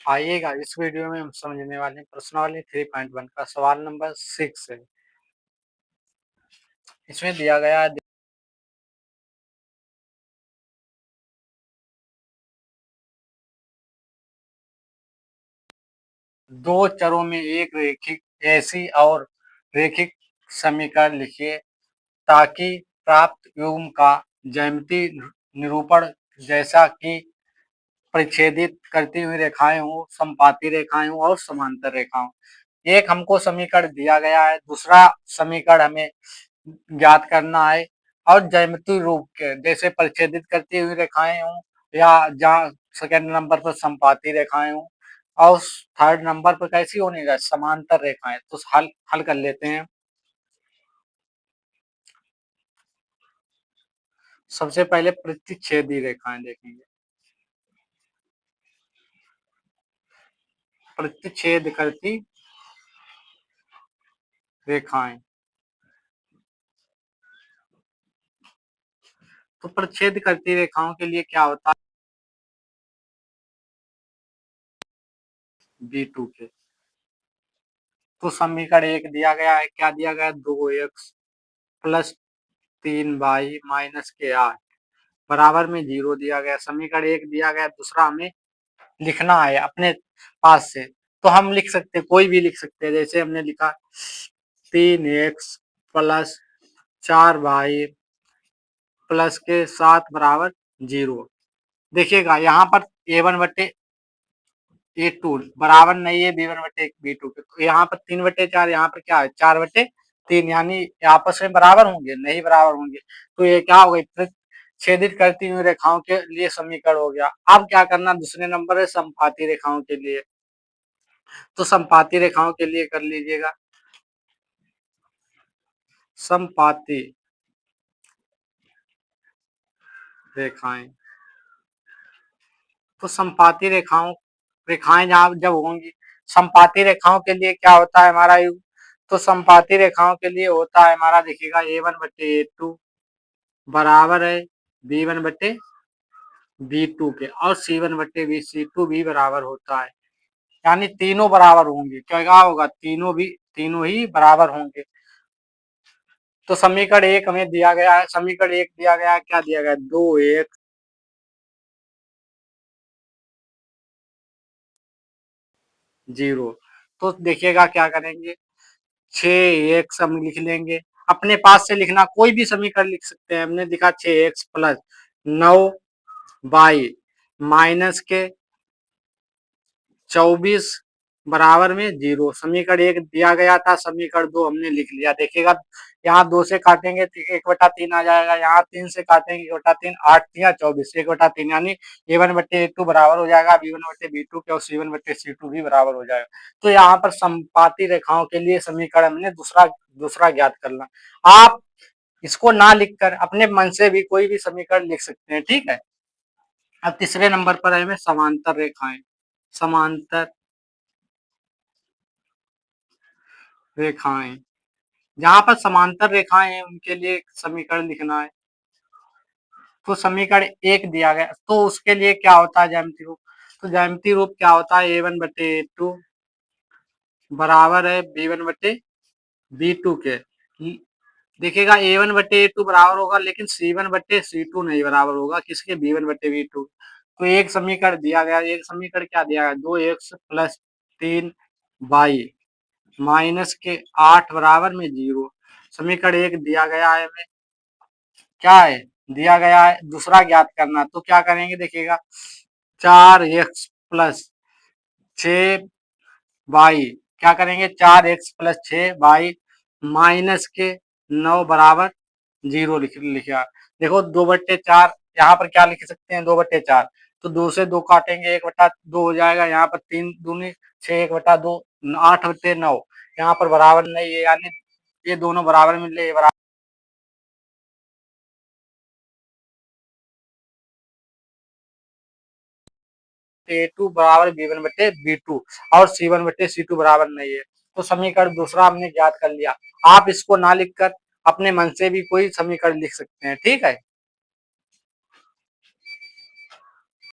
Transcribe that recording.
आइएगा इस वीडियो में हम समझने वाले हैं प्रश्नावली 3.1 का सवाल नंबर 6 है। इसमें दिया गया है 2 चरों में एक रेखिक ऐसी और रेखिक समीकरण लिखिए ताकि प्राप्त युग्म का ज्यामितीय निरूपण जैसा कि परिच्छेदित करती हुई रेखाएं हों, समपाती रेखाएं हों और समांतर रेखा हों। एक हमको समीकरण दिया गया है, दूसरा समीकरण हमें ज्ञात करना है और ज्यामितीय रूप के जैसे परिच्छेदित करती हुई रेखाएं हों या जहाँ सेकंड नंबर पर समपाती रेखाएं हों और थर्ड नंबर पर कैसी होनी चाहिए समांतर रेखाएं। तो हल हल कर लेते हैं। सबसे पहले प्रतिच्छेदी रेखाएं देखेंगे। प्रतिच्छेद करती रेखाएं, तो प्रतिच्छेद करती रेखाओं के लिए क्या होता है B2 के। तो समीकरण एक दिया गया है, क्या दिया गया है 2x प्लस 3y माइनस के 8 बराबर में 0 दिया गया। समीकरण एक दिया गया, दूसरा हमें लिखना है अपने पास से। तो हम लिख सकते हैं, कोई भी लिख सकते हैं। जैसे हमने लिखा 3x प्लस 4y प्लस के 7 बराबर 0। देखिएगा यहाँ पर a1 बटे A2 बराबर नहीं है B1 बटे B2 के। तो यहाँ पर 3 बटे 4, यहाँ पर क्या है 4 बटे 3, यानी आपस में बराबर होंगे नहीं, बराबर होंगे। तो ये क्या हो गई छेदित करती हुई रेखाओं के लिए समीकरण हो गया। अब क्या करना, दूसरे नंबर है समपाती रेखाओं के लिए। तो समपाती रेखाओं के लिए कर लीजिएगा। समपाती रेखाएं, तो समपाती रेखाएं जब होंगी, समपाती रेखाओं के लिए क्या होता है हमारा युग। तो समपाती रेखाओं के लिए होता है हमारा, देखिएगा A1 बटे A2 बराबर है B1 बटे B2 के और C1 बटे C2 भी बराबर होता है, यानी तीनों बराबर होंगे। क्या होगा, तीनों ही बराबर होंगे। तो समीकरण एक हमें दिया गया है, समीकरण एक दिया गया है, क्या दिया गया है 2x 0। तो देखिएगा क्या करेंगे, 6x हम लिख लेंगे। अपने पास से लिखना, कोई भी समीकरण लिख सकते हैं। हमने लिखा 6x प्लस 9y माइनस के 24 बराबर में 0। समीकरण एक दिया गया था, समीकरण दो हमने लिख लिया। देखिएगा यहाँ 2 से काटेंगे तो 1/3 आ जाएगा, यहाँ 3 से काटेंगे 1/3, 8 या 24 1/3, यानी A1 बटे A2 बराबर हो जाएगा B1 बटे B2 के और C1 बटे C2 भी बराबर हो जाएगा। तो यहाँ पर समपाती रेखाओं के लिए समीकरण हमने दूसरा दूसरा ज्ञात करना। आप इसको ना लिखकर अपने मन से भी कोई भी समीकरण लिख सकते हैं, ठीक है। अब तीसरे नंबर पर है हमें समांतर रेखाएं। समांतर रेखाएं, जहां पर समांतर रेखाएं हैं उनके लिए समीकरण लिखना है। तो समीकरण एक दिया गया, तो उसके लिए क्या होता है ज्यामितीय रूप। तो ज्यामितीय रूप क्या होता है A1 बटे A2 बराबर है B1 बटे B2 के। देखिएगा A1 बटे A2 बराबर होगा, लेकिन C1 बटे C2 नहीं बराबर होगा किसके, B1 बटे B2। तो एक समीकरण दिया गया, एक समीकरण क्या दिया गया 2x प्लस 3y माइनस के 8 बराबर में 0। समीकरण एक दिया गया है हमें, क्या है दिया गया है, दूसरा ज्ञात करना। तो क्या करेंगे, देखिएगा 4x प्लस 6y, क्या करेंगे 4x प्लस 6y माइनस के 9 बराबर 0 लिखा। देखो 2/4, यहाँ पर क्या लिख सकते हैं 2/4। तो 2 से 2 काटेंगे 1/2 हो जाएगा, यहाँ पर 3 दूनी 6 1/2 8/9, यहाँ पर बराबर नहीं है, यानी ये दोनों बराबर मिले बराबर। A2 बराबर B1 बटे B2 और C1 बटे C2 बराबर नहीं है। तो समीकरण दूसरा हमने ज्ञात कर लिया। आप इसको ना लिखकर अपने मन से भी कोई समीकरण लिख सकते हैं, ठीक है।